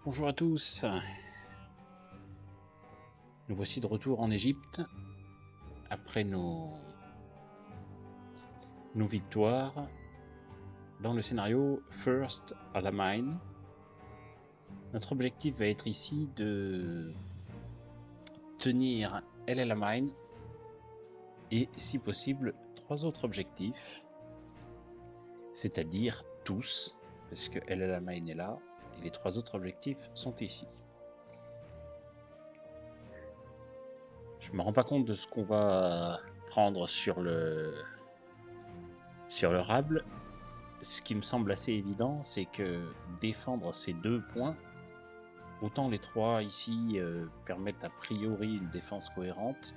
Bonjour à tous, nous voici de retour en Égypte après nos victoires dans le scénario First Alamein. Notre objectif va être ici de tenir El Alamein et si possible 3 autres objectifs, c'est-à-dire tous, parce que El Alamein est là et les 3 autres objectifs sont ici. Je me rends pas compte de ce qu'on va prendre sur le rable. Ce qui me semble assez évident, c'est que défendre ces 2 points, autant les 3 ici permettent a priori une défense cohérente,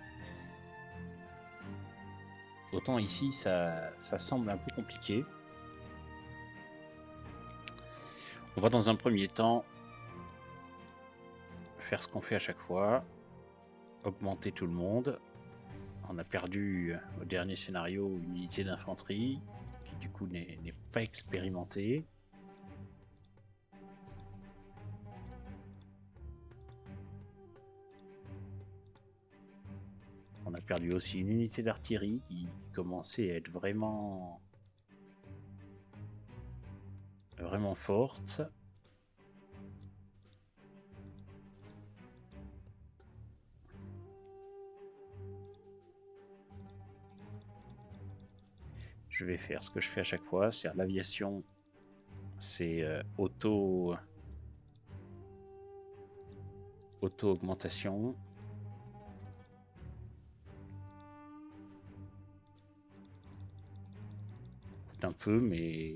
autant ici ça semble un peu compliqué. On va dans un premier temps faire ce qu'on fait à chaque fois, augmenter tout le monde. On a perdu au dernier scénario une unité d'infanterie qui du coup n'est pas expérimentée. On a perdu aussi une unité d'artillerie qui commençait à être vraiment forte. Je vais faire ce que je fais à chaque fois, c'est l'aviation, c'est auto augmentation. Coûte un peu, mais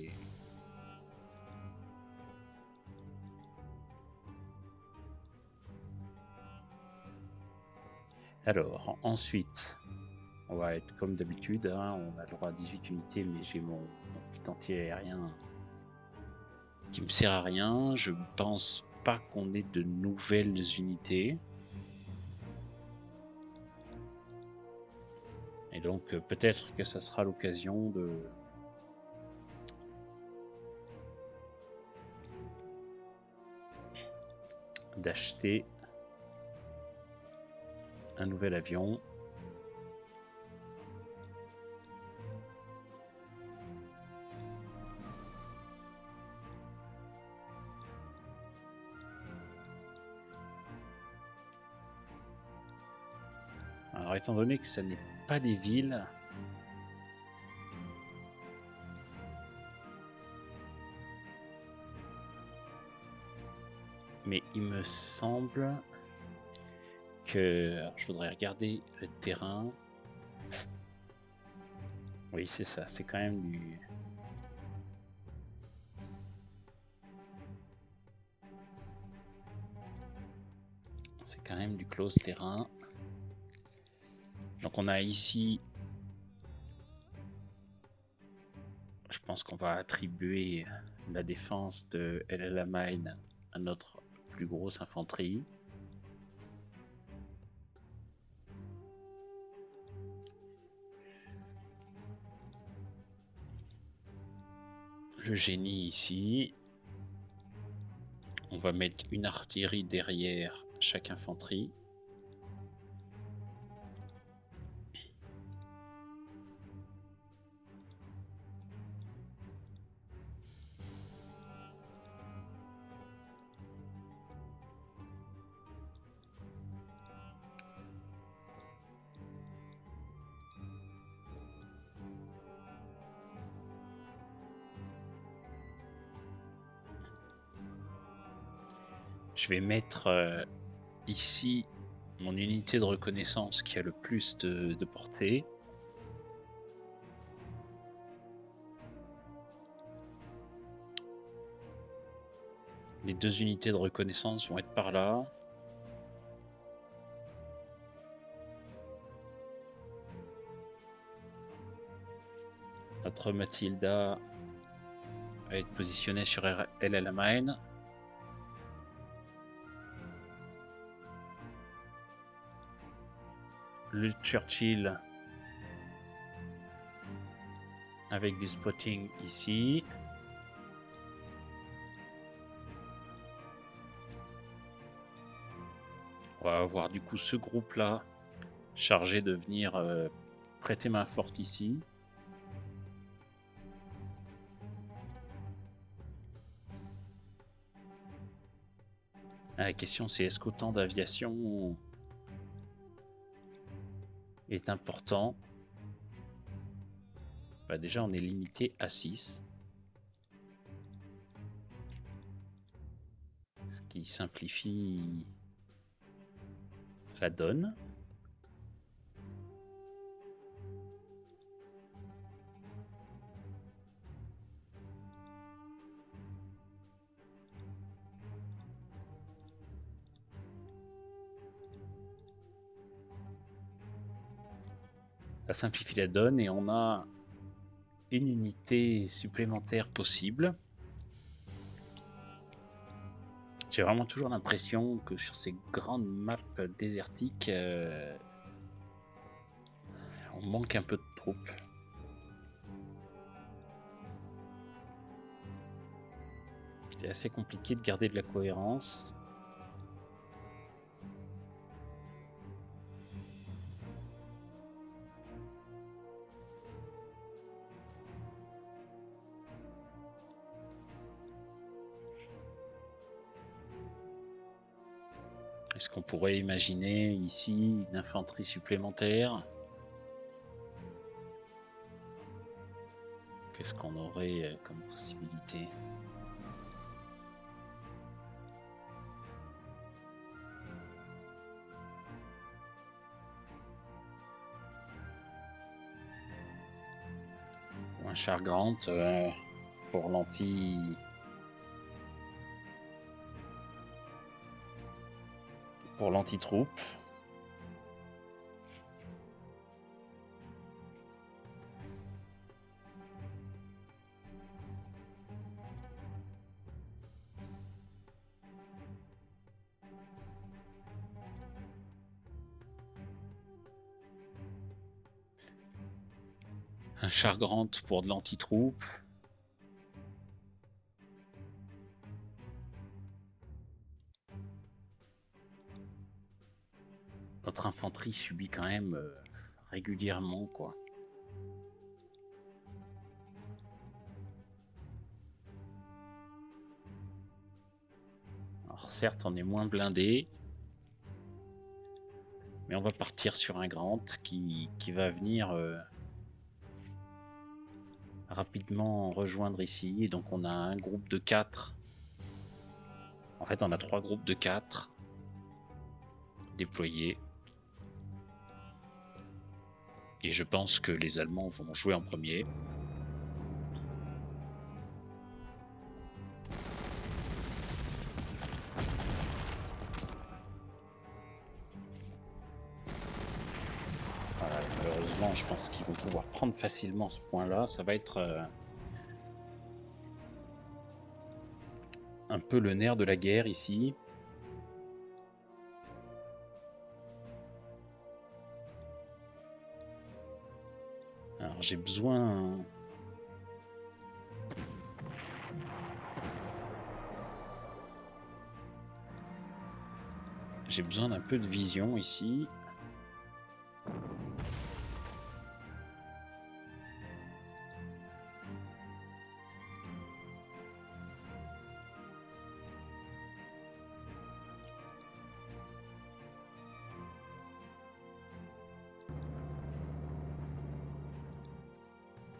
alors ensuite on va être comme d'habitude, hein, on a le droit à 18 unités, mais j'ai mon petit anti-aérien qui me sert à rien. Je pense pas qu'on ait de nouvelles unités. Et donc peut-être que ça sera l'occasion d'acheter un nouvel avion. Alors étant donné que ça n'est pas des villes, mais il me semble que... Alors, je voudrais regarder le terrain. Oui, c'est ça, c'est quand même du... C'est quand même du close terrain. Donc on a ici... Je pense qu'on va attribuer la défense de El Alamein à notre plus grosse infanterie. Le génie ici. On va mettre une artillerie derrière chaque infanterie. Je vais mettre ici mon unité de reconnaissance qui a le plus de portée. Les 2 unités de reconnaissance vont être par là. Notre Matilda va être positionnée sur El Alamein. Le Churchill avec du spotting ici. On va avoir du coup ce groupe-là chargé de venir prêter main forte ici. La question c'est est-ce qu'autant d'aviation est important? Bah déjà on est limité à 6. Ce qui simplifie la donne. Ça simplifie la donne et on a une unité supplémentaire possible. J'ai vraiment toujours l'impression que sur ces grandes maps désertiques, on manque un peu de troupes. C'est assez compliqué de garder de la cohérence. Est-ce qu'on pourrait imaginer ici une infanterie supplémentaire? Qu'est-ce qu'on aurait comme possibilité? Ou un char Grant pour l'anti... pour l'anti-troupe. Un char Grant pour de l'anti-troupe. Notre infanterie subit quand même régulièrement, quoi. Alors certes, on est moins blindé, mais on va partir sur un Grant qui va venir rapidement rejoindre ici. Et donc on a un groupe de 4. En fait, on a 3 groupes de 4 déployés. Et je pense que les Allemands vont jouer en premier. Voilà, malheureusement, je pense qu'ils vont pouvoir prendre facilement ce point-là. Ça va être un peu le nerf de la guerre ici. Alors j'ai besoin... J'ai besoin d'un peu de vision ici.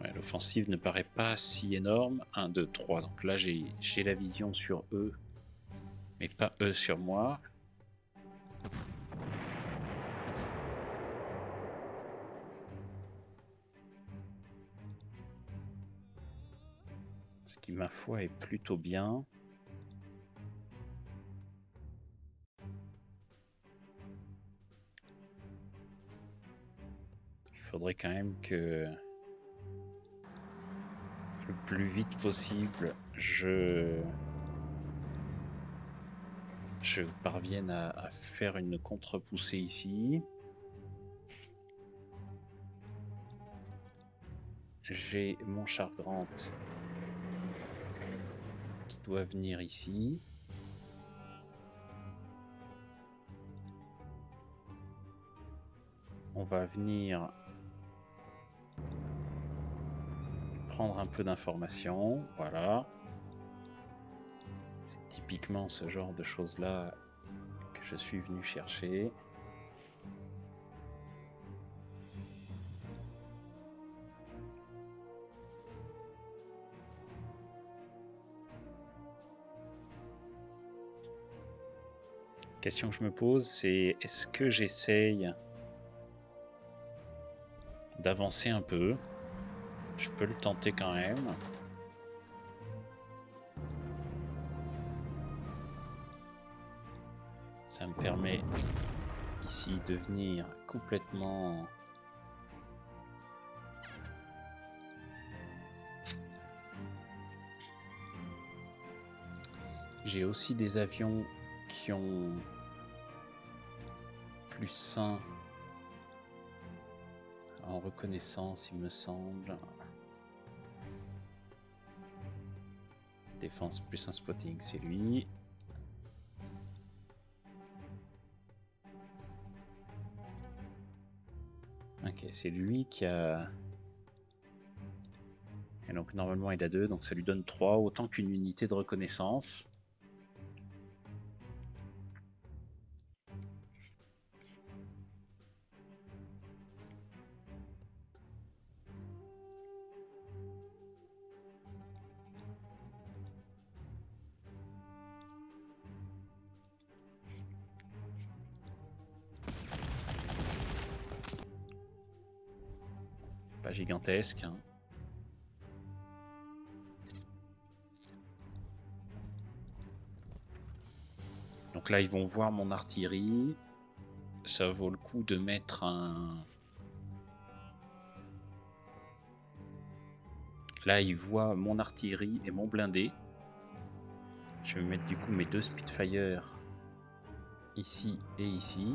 Ouais, l'offensive ne paraît pas si énorme. 1, 2, 3. Donc là j'ai la vision sur eux, mais pas eux sur moi. Ce qui, ma foi, est plutôt bien. Il faudrait quand même que le plus vite possible, je parvienne à faire une contre-poussée ici. J'ai mon char Grant qui doit venir ici. On va venir prendre un peu d'informations. Voilà. C'est typiquement ce genre de choses-là que je suis venu chercher. La question que je me pose, c'est est-ce que j'essaye d'avancer un peu? Je peux le tenter quand même. Ça me permet ici de venir complètement j'ai aussi des avions qui ont plus 100 en reconnaissance, il me semble. Défense plus un spotting, c'est lui. Ok, c'est lui qui a... Et donc normalement il a 2, donc ça lui donne 3, autant qu'une unité de reconnaissance. Pas gigantesque, hein. Donc là ils vont voir mon artillerie. Ça vaut le coup de mettre un... Là ils voient mon artillerie et mon blindé. Je vais mettre du coup mes 2 Spitfire ici et ici.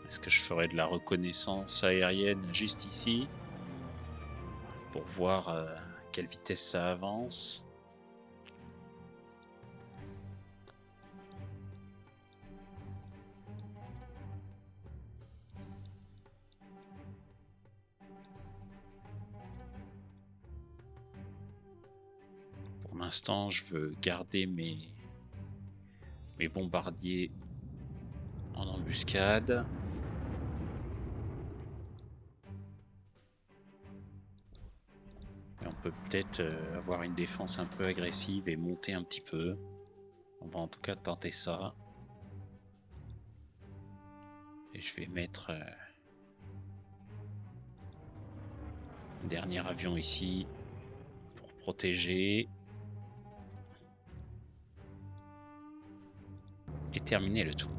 Est-ce que je ferai de la reconnaissance aérienne juste ici pour voir à quelle vitesse ça avance? Pour l'instant, je veux garder mes bombardiers en embuscade. Et on peut peut-être avoir une défense un peu agressive et monter un petit peu. On va en tout cas tenter ça. Et je vais mettre un dernier avion ici pour protéger. Et terminer le tour.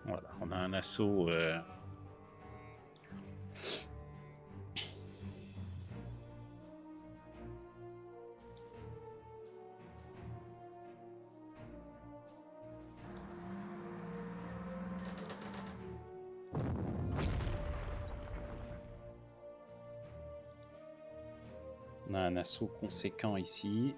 Voilà, on a un assaut conséquent ici.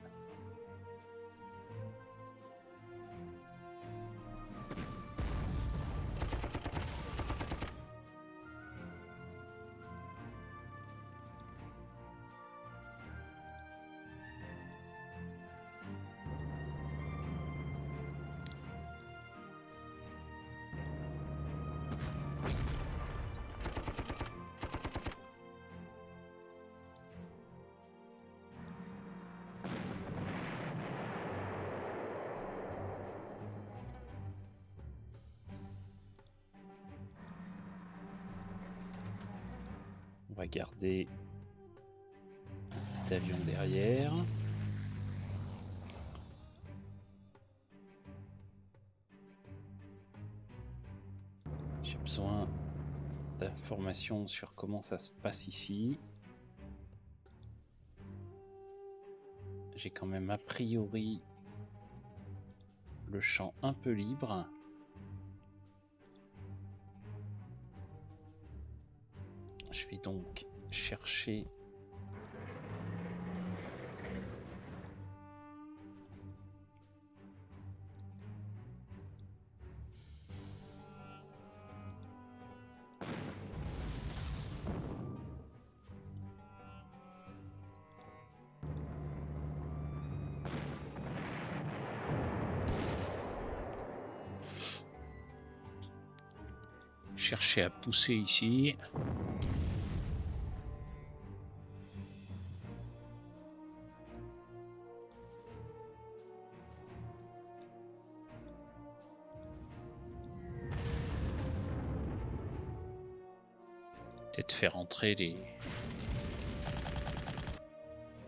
On va garder un petit avion derrière. J'ai besoin d'informations sur comment ça se passe ici. J'ai quand même a priori le champ un peu libre. Je vais donc chercher à pousser ici. Peut-être faire entrer les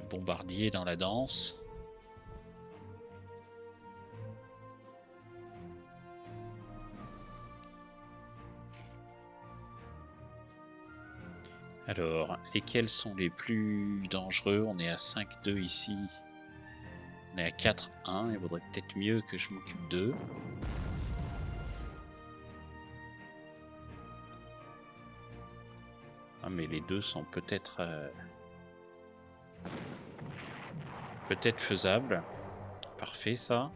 bombardiers dans la danse. Alors, lesquels sont les plus dangereux? On est à 5-2 ici. On est à 4-1. Il vaudrait peut-être mieux que je m'occupe d'eux. Ah, mais les deux sont peut-être faisables. Parfait, ça.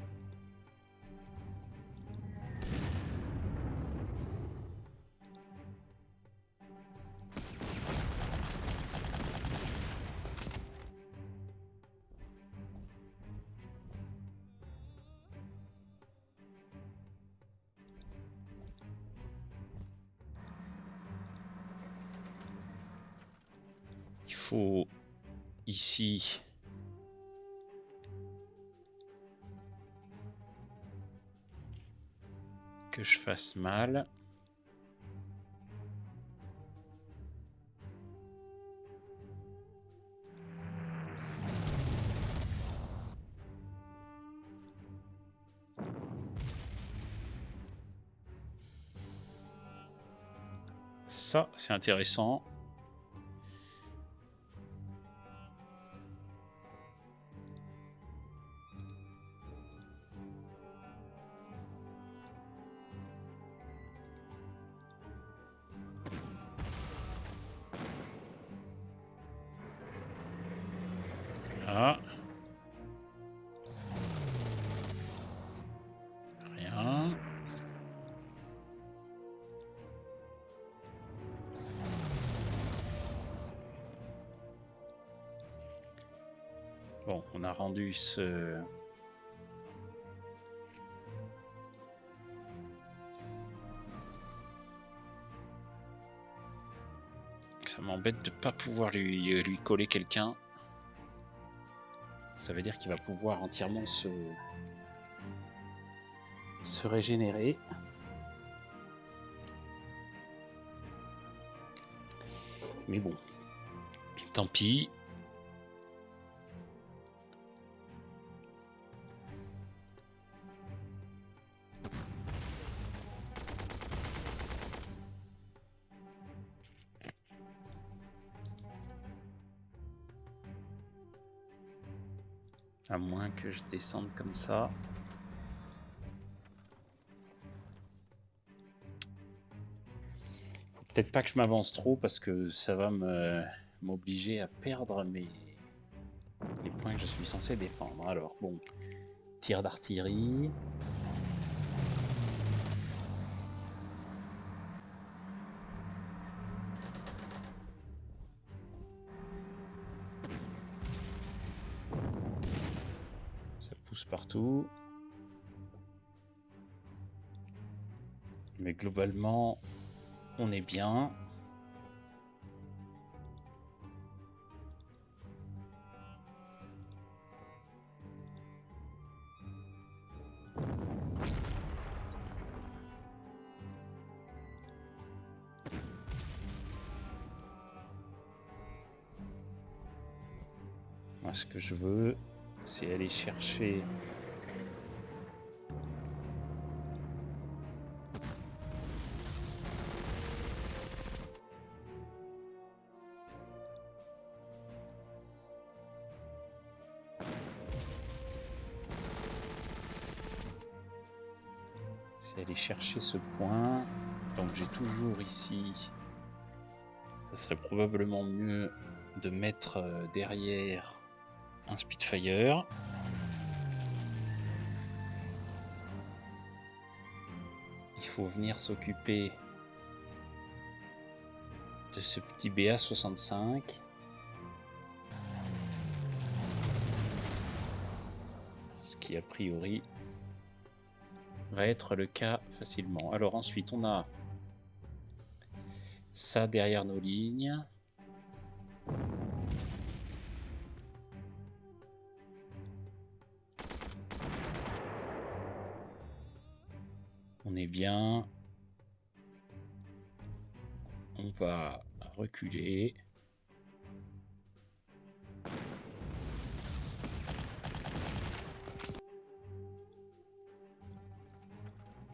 Il faut ici que je fasse mal. Ça, c'est intéressant. Ah. Rien. Bon, on a rendu ce... Ça m'embête de ne pas pouvoir lui coller quelqu'un. Ça veut dire qu'il va pouvoir entièrement se régénérer. Mais bon, tant pis. À moins que je descende comme ça. Faut peut-être pas que je m'avance trop parce que ça va m'obliger à perdre les points que je suis censé défendre. Alors bon, tir d'artillerie. Ça pousse partout. Mais globalement, on est bien. Moi, ce que je veux, c'est aller chercher ce point. Donc j'ai toujours ici, ça serait probablement mieux de mettre derrière un Spitfire. Il faut venir s'occuper de ce petit BA-65. Ce qui a priori va être le cas facilement. Alors ensuite on a ça derrière nos lignes. On est bien. On va reculer.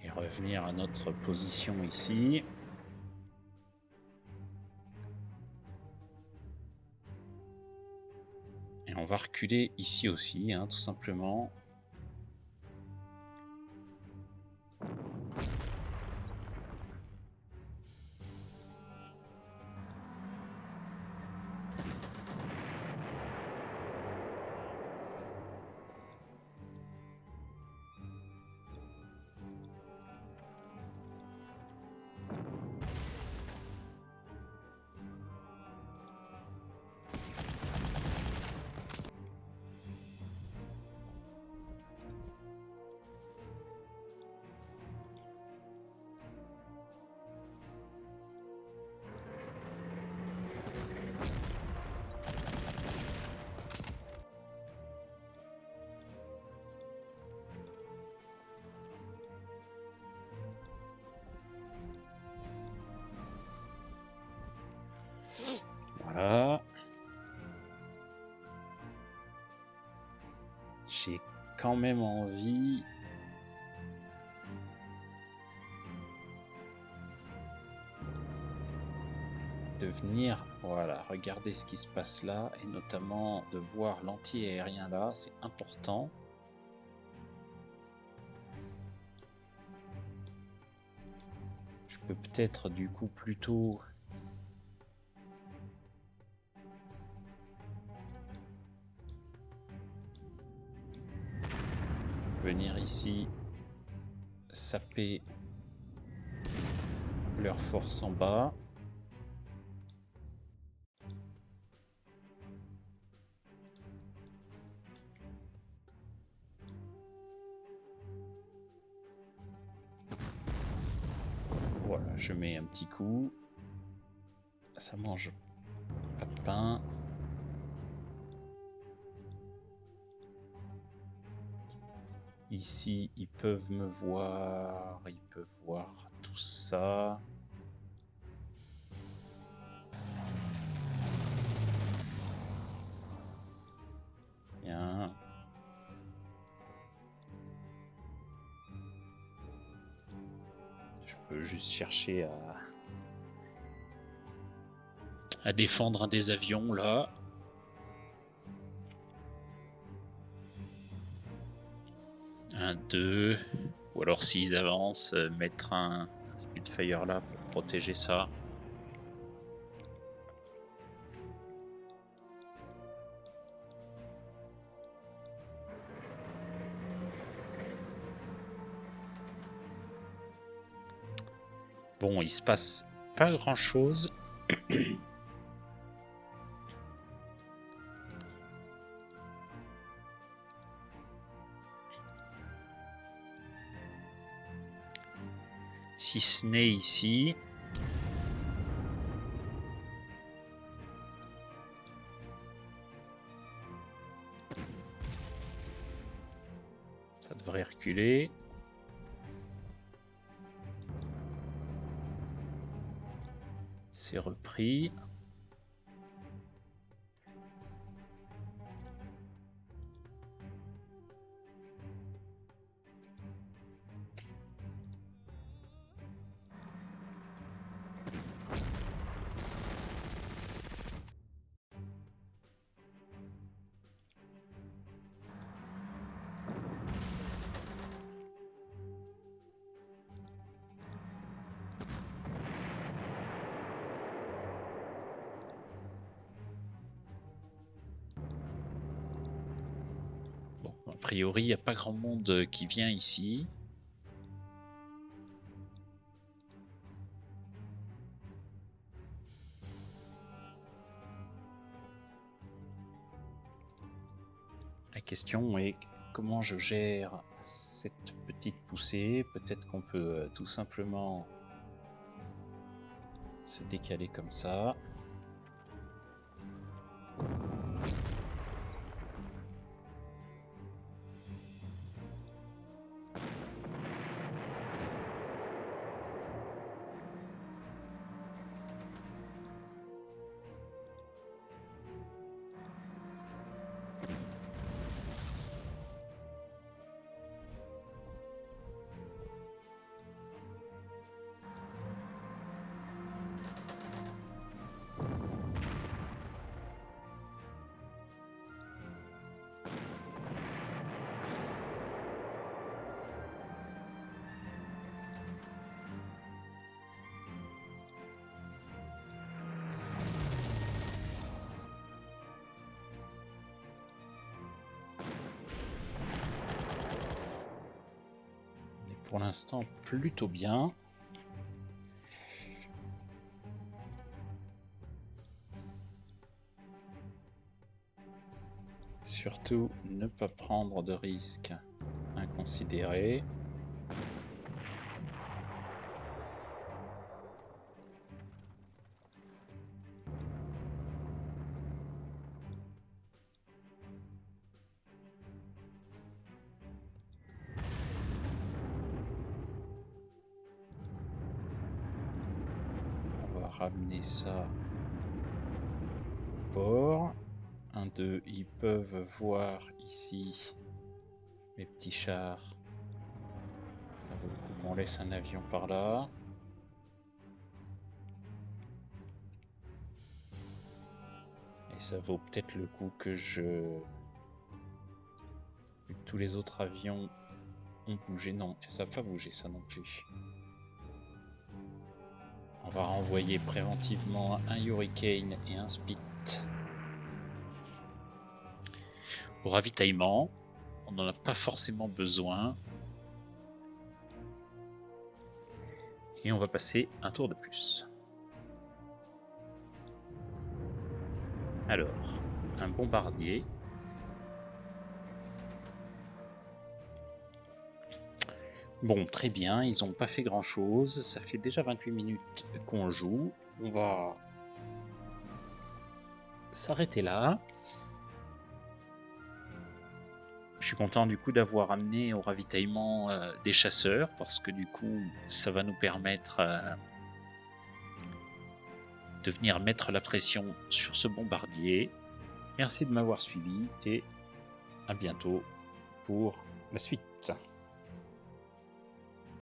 Et revenir à notre position ici. Et on va reculer ici aussi, hein, tout simplement. Voilà. J'ai quand même envie de venir, voilà, regarder ce qui se passe là, et notamment de voir l'anti-aérien là, c'est important. Je peux peut-être du coup plutôt venir ici saper leur force en bas. Voilà, je mets un petit coup. Ça mange pas de pain. Ici, ils peuvent me voir, ils peuvent voir tout ça. Bien. Je peux juste chercher à défendre un des avions là. Un, deux. Ou alors s'ils avancent, mettre un Spitfire là pour protéger ça. Bon, il se passe pas grand chose. Si ce n'est ici. Ça devrait reculer. C'est repris. priori, il n'y a pas grand monde qui vient ici. La question est comment je gère cette petite poussée. Peut-être qu'on peut tout simplement se décaler comme ça. Pour l'instant, plutôt bien. Surtout, ne pas prendre de risques inconsidérés. Ramener ça au port. 1, 2, ils peuvent voir ici mes petits chars. Ça vaut le coup qu'on laisse un avion par là. Et ça vaut peut-être le coup que tous les autres avions ont bougé. Non, ça n'a pas bougé ça non plus. On va renvoyer préventivement un Hurricane et un Spit au ravitaillement. On n'en a pas forcément besoin. Et on va passer un tour de plus. Alors, un bombardier. Bon, très bien, ils n'ont pas fait grand chose. Ça fait déjà 28 minutes qu'on joue. On va s'arrêter là. Je suis content du coup d'avoir amené au ravitaillement des chasseurs parce que du coup ça va nous permettre de venir mettre la pression sur ce bombardier. Merci de m'avoir suivi et à bientôt pour la suite.